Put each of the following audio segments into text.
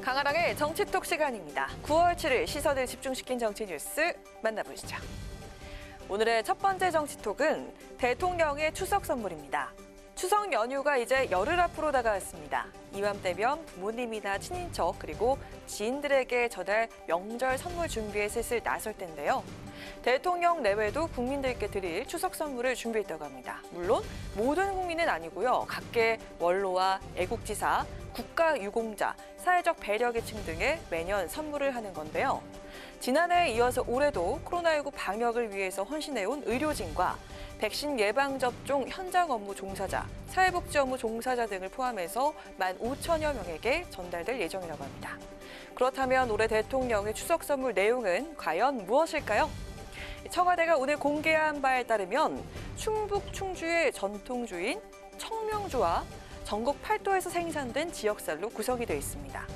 강하랑의 정치톡 시간입니다. 9월 7일 시선을 집중시킨 정치 뉴스 만나보시죠. 오늘의 첫 번째 정치톡은 대통령의 추석 선물입니다. 추석 연휴가 이제 열흘 앞으로 다가왔습니다. 이맘때면 부모님이나 친인척 그리고 지인들에게 전할 명절 선물 준비에 슬슬 나설 텐데요. 대통령 내외도 국민들께 드릴 추석 선물을 준비했다고 합니다. 물론 모든 국민은 아니고요. 각계 원로와 애국지사, 국가유공자, 사회적 배려계층 등에 매년 선물을 하는 건데요. 지난해에 이어서 올해도 코로나19 방역을 위해서 헌신해온 의료진과 백신 예방접종 현장 업무 종사자, 사회복지 업무 종사자 등을 포함해서 15,000여 명에게 전달될 예정이라고 합니다. 그렇다면 올해 대통령의 추석 선물 내용은 과연 무엇일까요? 청와대가 오늘 공개한 바에 따르면 충북 충주의 전통주인 청명주와 전국 8도에서 생산된 지역쌀로 구성이 되어 있습니다.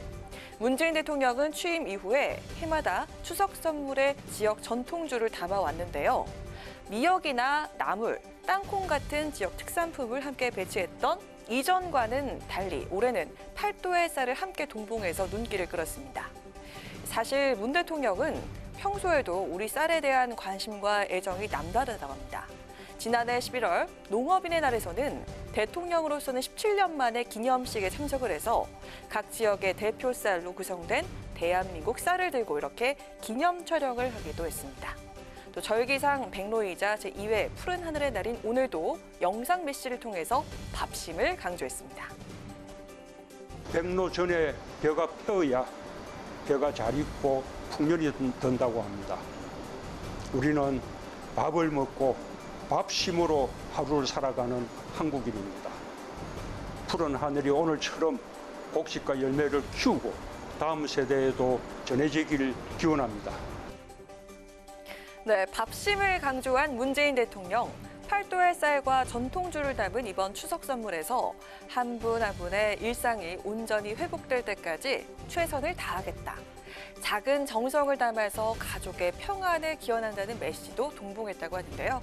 문재인 대통령은 취임 이후에 해마다 추석 선물에 지역 전통주를 담아왔는데요. 미역이나 나물, 땅콩 같은 지역 특산품을 함께 배치했던 이전과는 달리 올해는 8도의 쌀을 함께 동봉해서 눈길을 끌었습니다. 사실 문 대통령은 평소에도 우리 쌀에 대한 관심과 애정이 남다르다고 합니다. 지난해 11월 농업인의 날에서는 대통령으로서는 17년 만에 기념식에 참석을 해서 각 지역의 대표 쌀로 구성된 대한민국 쌀을 들고 이렇게 기념 촬영을 하기도 했습니다. 또 절기상 백로이자 제2회 푸른 하늘의 날인 오늘도 영상 메시지를 통해서 밥심을 강조했습니다. 백로 전에 벼가 펴야 벼가 잘 익고 풍년이 든다고 합니다. 우리는 밥을 먹고 밥심으로 하루를 살아가는 한국인입니다. 푸른 하늘이 오늘처럼 곡식과 열매를 키우고 다음 세대에도 전해지기를 기원합니다. 네, 밥심을 강조한 문재인 대통령. 8도의 쌀과 전통주를 담은 이번 추석 선물에서 한 분 한 분의 일상이 온전히 회복될 때까지 최선을 다하겠다. 작은 정성을 담아서 가족의 평안을 기원한다는 메시지도 동봉했다고 하는데요.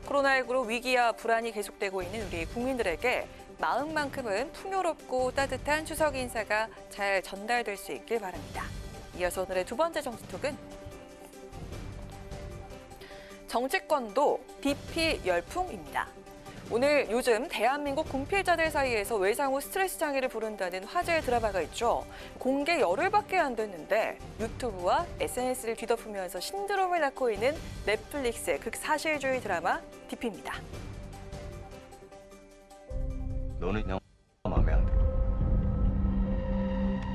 코로나19로 위기와 불안이 계속되고 있는 우리 국민들에게 마음만큼은 풍요롭고 따뜻한 추석 인사가 잘 전달될 수 있길 바랍니다. 이어서 오늘의 두 번째 정치톡은 정치권도 BP 열풍입니다. 오늘 요즘 대한민국 군필자들 사이에서 외상 후 스트레스 장애를 부른다는 화제의 드라마가 있죠. 공개 열흘밖에 안 됐는데 유튜브와 SNS를 뒤덮으면서 신드롬을 낳고 있는 넷플릭스의 극사실주의 드라마 DP입니다. 너는 그냥 마음에 안 들어.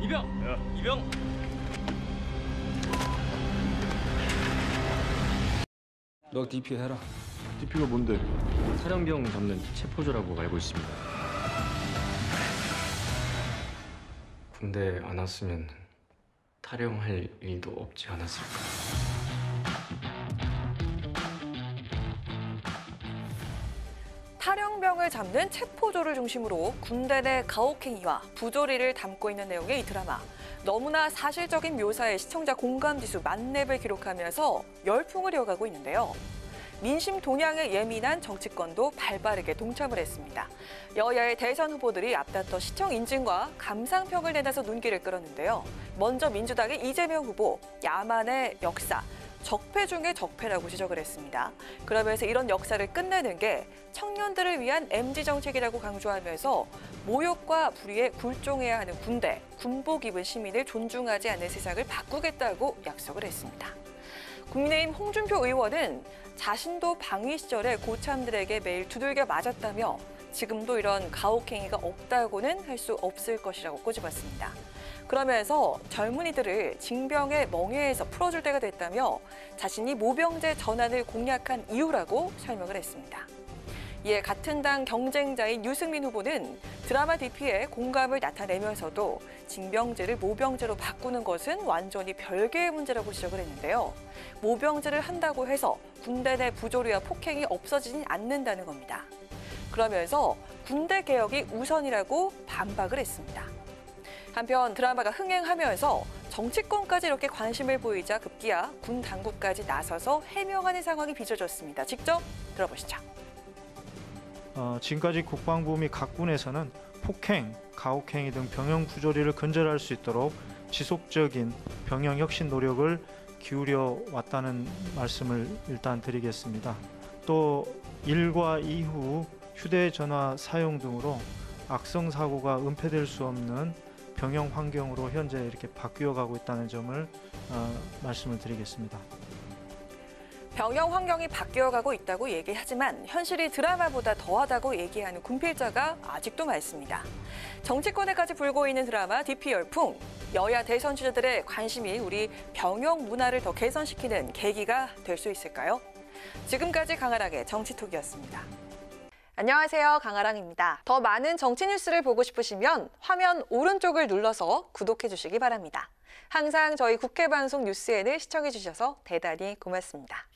이병! 야. 이병! 너 DP 해라. DP가 뭔데? 탈영병 잡는 체포조라고 알고 있습니다. 군대 안 왔으면 탈영할 일도 없지 않았을까. 탈영병을 잡는 체포조를 중심으로 군대 내 가혹행위와 부조리를 담고 있는 내용의 이 드라마. 너무나 사실적인 묘사에 시청자 공감지수 만렙을 기록하면서 열풍을 이어가고 있는데요. 민심 동향에 예민한 정치권도 발빠르게 동참을 했습니다. 여야의 대선 후보들이 앞다퉈 시청 인증과 감상평을 내놔서 눈길을 끌었는데요. 먼저 민주당의 이재명 후보, 야만의 역사, 적폐 중의 적폐라고 지적을 했습니다. 그러면서 이런 역사를 끝내는 게 청년들을 위한 MZ 정책이라고 강조하면서 모욕과 불의에 굴종해야 하는 군대, 군복 입은 시민을 존중하지 않는 세상을 바꾸겠다고 약속을 했습니다. 국민의힘 홍준표 의원은 자신도 방위 시절에 고참들에게 매일 두들겨 맞았다며 지금도 이런 가혹행위가 없다고는 할 수 없을 것이라고 꼬집었습니다. 그러면서 젊은이들을 징병의 멍에에서 풀어줄 때가 됐다며 자신이 모병제 전환을 공약한 이유라고 설명을 했습니다. 이에 같은 당 경쟁자인 유승민 후보는 드라마 DP에 공감을 나타내면서도 징병제를 모병제로 바꾸는 것은 완전히 별개의 문제라고 지적을 했는데요. 모병제를 한다고 해서 군대 내 부조리와 폭행이 없어지진 않는다는 겁니다. 그러면서 군대 개혁이 우선이라고 반박을 했습니다. 한편 드라마가 흥행하면서 정치권까지 이렇게 관심을 보이자 급기야 군 당국까지 나서서 해명하는 상황이 빚어졌습니다. 직접 들어보시죠. 지금까지 국방부 및 각 군에서는 폭행, 가혹행위 등 병영 부조리를 근절할 수 있도록 지속적인 병영 혁신 노력을 기울여 왔다는 말씀을 일단 드리겠습니다. 또 일과 이후 휴대전화 사용 등으로 악성 사고가 은폐될 수 없는 병영 환경으로 현재 이렇게 바뀌어 가고 있다는 점을 말씀을 드리겠습니다. 병영 환경이 바뀌어가고 있다고 얘기하지만 현실이 드라마보다 더하다고 얘기하는 군필자가 아직도 많습니다. 정치권에까지 불고 있는 드라마 DP 열풍, 여야 대선 주자들의 관심이 우리 병영 문화를 더 개선시키는 계기가 될 수 있을까요? 지금까지 강아랑의 정치톡이었습니다. 안녕하세요, 강아랑입니다. 더 많은 정치 뉴스를 보고 싶으시면 화면 오른쪽을 눌러서 구독해 주시기 바랍니다. 항상 저희 국회 방송 뉴스엔을 시청해 주셔서 대단히 고맙습니다.